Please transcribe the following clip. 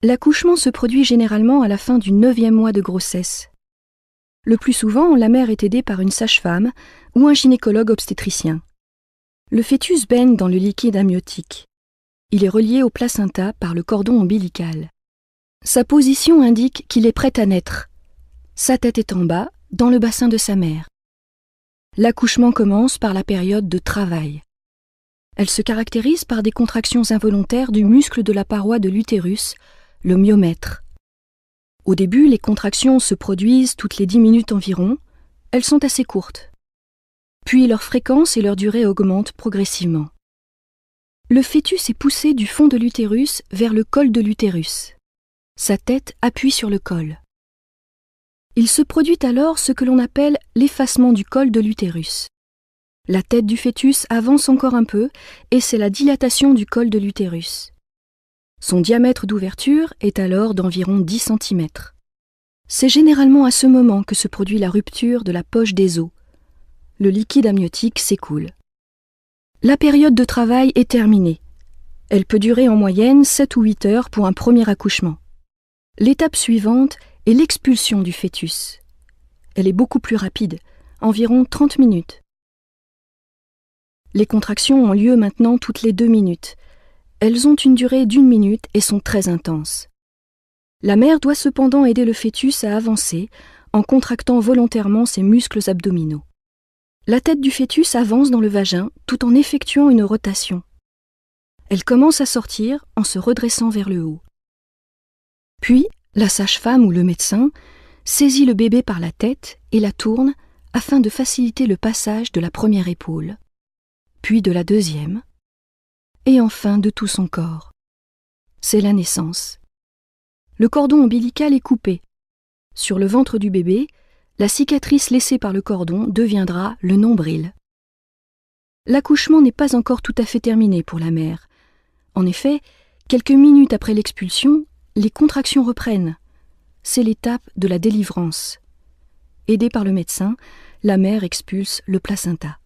L'accouchement se produit généralement à la fin du 9e mois de grossesse. Le plus souvent, la mère est aidée par une sage-femme ou un gynécologue obstétricien. Le fœtus baigne dans le liquide amniotique. Il est relié au placenta par le cordon ombilical. Sa position indique qu'il est prêt à naître. Sa tête est en bas, dans le bassin de sa mère. L'accouchement commence par la période de travail. Elle se caractérise par des contractions involontaires du muscle de la paroi de l'utérus, le myomètre. Au début, les contractions se produisent toutes les 10 minutes environ. Elles sont assez courtes. Puis leur fréquence et leur durée augmentent progressivement. Le fœtus est poussé du fond de l'utérus vers le col de l'utérus. Sa tête appuie sur le col. Il se produit alors ce que l'on appelle l'effacement du col de l'utérus. La tête du fœtus avance encore un peu et c'est la dilatation du col de l'utérus. Son diamètre d'ouverture est alors d'environ 10 cm. C'est généralement à ce moment que se produit la rupture de la poche des os. Le liquide amniotique s'écoule. La période de travail est terminée. Elle peut durer en moyenne 7 ou 8 heures pour un premier accouchement. L'étape suivante est l'expulsion du fœtus. Elle est beaucoup plus rapide, environ 30 minutes. Les contractions ont lieu maintenant toutes les 2 minutes. Elles ont une durée d'1 minute et sont très intenses. La mère doit cependant aider le fœtus à avancer en contractant volontairement ses muscles abdominaux. La tête du fœtus avance dans le vagin tout en effectuant une rotation. Elle commence à sortir en se redressant vers le haut. Puis, la sage-femme ou le médecin saisit le bébé par la tête et la tourne afin de faciliter le passage de la première épaule, puis de la deuxième, et enfin de tout son corps. C'est la naissance. Le cordon ombilical est coupé. Sur le ventre du bébé, la cicatrice laissée par le cordon deviendra le nombril. L'accouchement n'est pas encore tout à fait terminé pour la mère. En effet, quelques minutes après l'expulsion, les contractions reprennent. C'est l'étape de la délivrance. Aidée par le médecin, la mère expulse le placenta.